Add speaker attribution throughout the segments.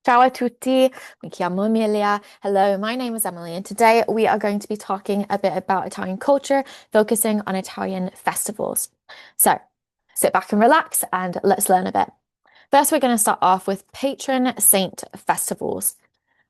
Speaker 1: Ciao a tutti, mi chiamo Emilia. Hello, my name is Emily, and today we are going to be talking a bit about Italian culture, focusing on Italian festivals. So sit back and relax, and let's learn a bit. First, we're going to start off with patron saint festivals.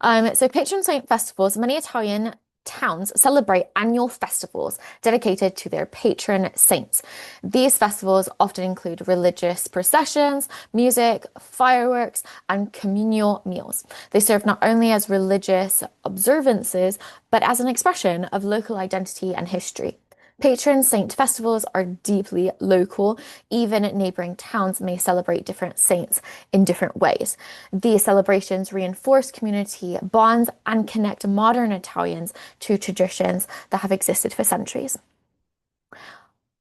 Speaker 1: So patron saint festivals, many Italian towns celebrate annual festivals dedicated to their patron saints. These festivals often include religious processions, music, fireworks, and communal meals. They serve not only as religious observances, but as an expression of local identity and history. Patron saint festivals are deeply local. Even neighboring towns may celebrate different saints in different ways. These celebrations reinforce community bonds and connect modern Italians to traditions that have existed for centuries.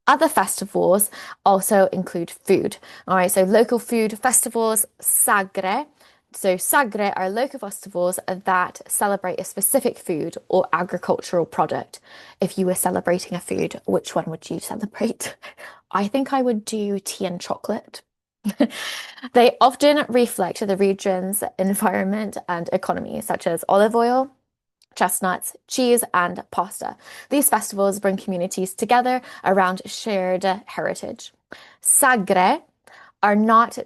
Speaker 1: Other festivals also include food. All right, so local food festivals, sagre. So sagre are local festivals that celebrate a specific food or agricultural product. If you were celebrating a food, which one would you celebrate? I think I would do tea and chocolate. They often reflect the region's environment and economy, such as olive oil, chestnuts, cheese, and pasta. These festivals bring communities together around shared heritage. Sagre are not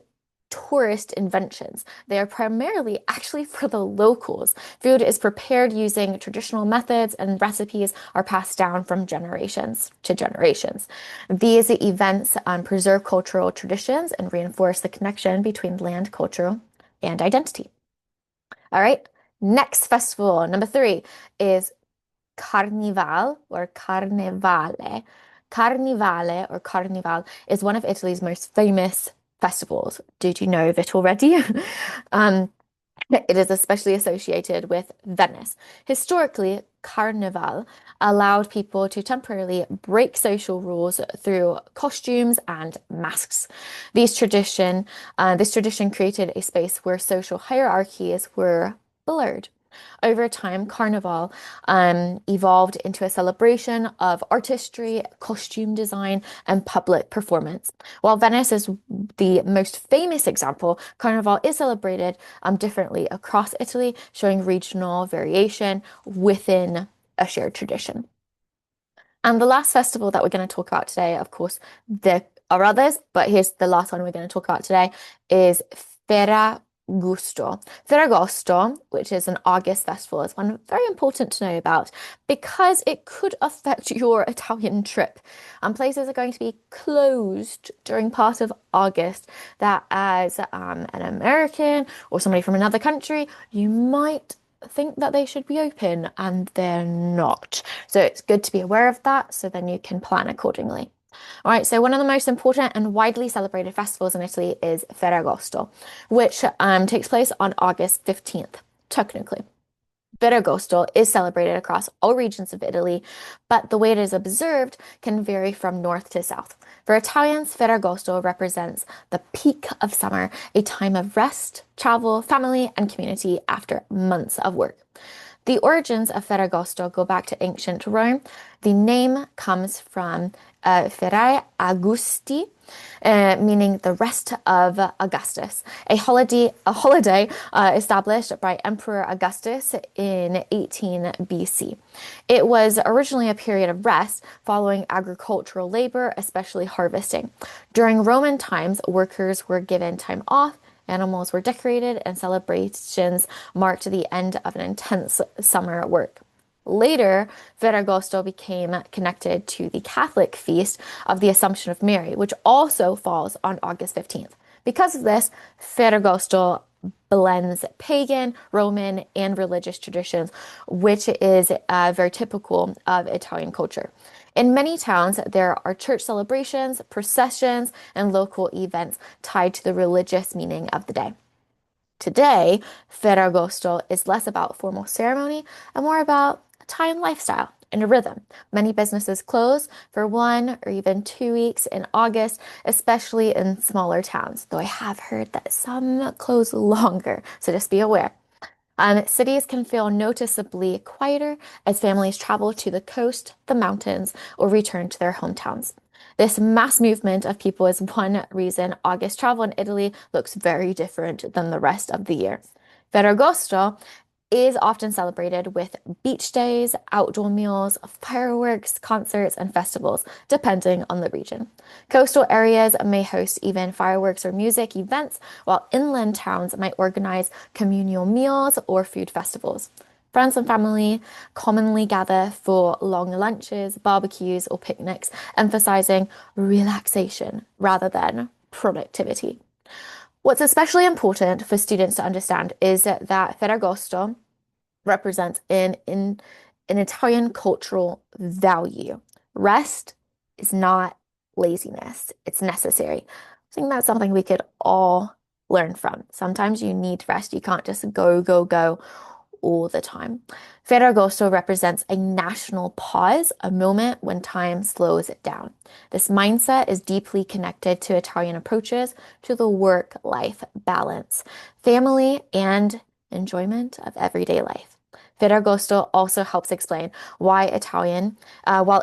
Speaker 1: tourist inventions. They are primarily actually for the locals. Food is prepared using traditional methods and recipes are passed down from generations to generations. These events preserve cultural traditions and reinforce the connection between land, culture, and identity. All right. Next festival, number three, is Carnival or Carnevale. Carnivale or Carnival is one of Italy's most famous festivals. Did you know of it already? Um, it is especially associated with Venice. Historically, Carnival allowed people to temporarily break social rules through costumes and masks. This tradition created a space where social hierarchies were blurred. Over time, Carnival evolved into a celebration of artistry, costume design, and public performance. While Venice is the most famous example, Carnival is celebrated differently across Italy, showing regional variation within a shared tradition. And the last festival that we're going to talk about today, of course, there are others, but here's the last one we're going to talk about today is Ferragosto. Ferragosto, which is an August festival, is one very important to know about because it could affect your Italian trip. And places are going to be closed during part of August that as an American or somebody from another country, you might think that they should be open and they're not. So it's good to be aware of that so then you can plan accordingly. All right, so one of the most important and widely celebrated festivals in Italy is Ferragosto, which takes place on August 15th, technically. Ferragosto is celebrated across all regions of Italy, but the way it is observed can vary from north to south. For Italians, Ferragosto represents the peak of summer, a time of rest, travel, family, and community after months of work. The origins of Ferragosto go back to ancient Rome. The name comes from Ferae Augusti, meaning the rest of Augustus, a holiday established by Emperor Augustus in 18 BC. It was originally a period of rest following agricultural labor, especially harvesting. During Roman times, workers were given time off. Animals were decorated and celebrations marked the end of an intense summer work. Later, Ferragosto became connected to the Catholic feast of the Assumption of Mary, which also falls on August 15th. Because of this, Ferragosto blends pagan, Roman, and religious traditions, which is very typical of Italian culture. In many towns, there are church celebrations, processions, and local events tied to the religious meaning of the day. Today, Ferragosto is less about formal ceremony and more about Italian lifestyle and a rhythm. Many businesses close for 1 or even 2 weeks in August, especially in smaller towns, though I have heard that some close longer, so just be aware. Cities can feel noticeably quieter as families travel to the coast, the mountains, or return to their hometowns. This mass movement of people is one reason August travel in Italy looks very different than the rest of the year. Ferragosto is often celebrated with beach days, outdoor meals, fireworks, concerts, and festivals, depending on the region. Coastal areas may host even fireworks or music events, while inland towns might organize communal meals or food festivals. Friends and family commonly gather for long lunches, barbecues, or picnics, emphasizing relaxation rather than productivity. What's especially important for students to understand is that Ferragosto represents an Italian cultural value. Rest is not laziness, it's necessary. I think that's something we could all learn from. Sometimes you need rest. You can't just go, go, go all the time. Ferragosto represents a national pause, a moment when time slows it down. This mindset is deeply connected to Italian approaches to the work-life balance, family, and enjoyment of everyday life. Ferragosto also helps explain while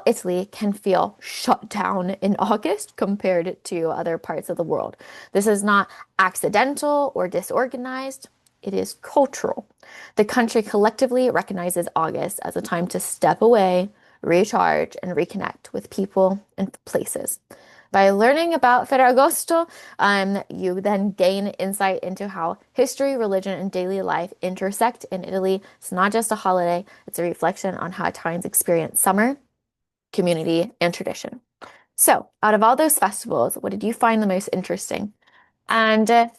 Speaker 1: Italy can feel shut down in August compared to other parts of the world. This is not accidental or disorganized. It is cultural. The country collectively recognizes August as a time to step away, recharge, and reconnect with people and places. By learning about Ferragosto, you then gain insight into how history, religion, and daily life intersect in Italy. It's not just a holiday, it's a reflection on how Italians experience summer, community, and tradition. So, out of all those festivals, what did you find the most interesting? And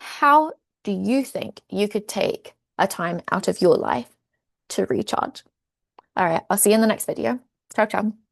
Speaker 1: how do you think you could take a time out of your life to recharge? All right, I'll see you in the next video. Ciao, ciao.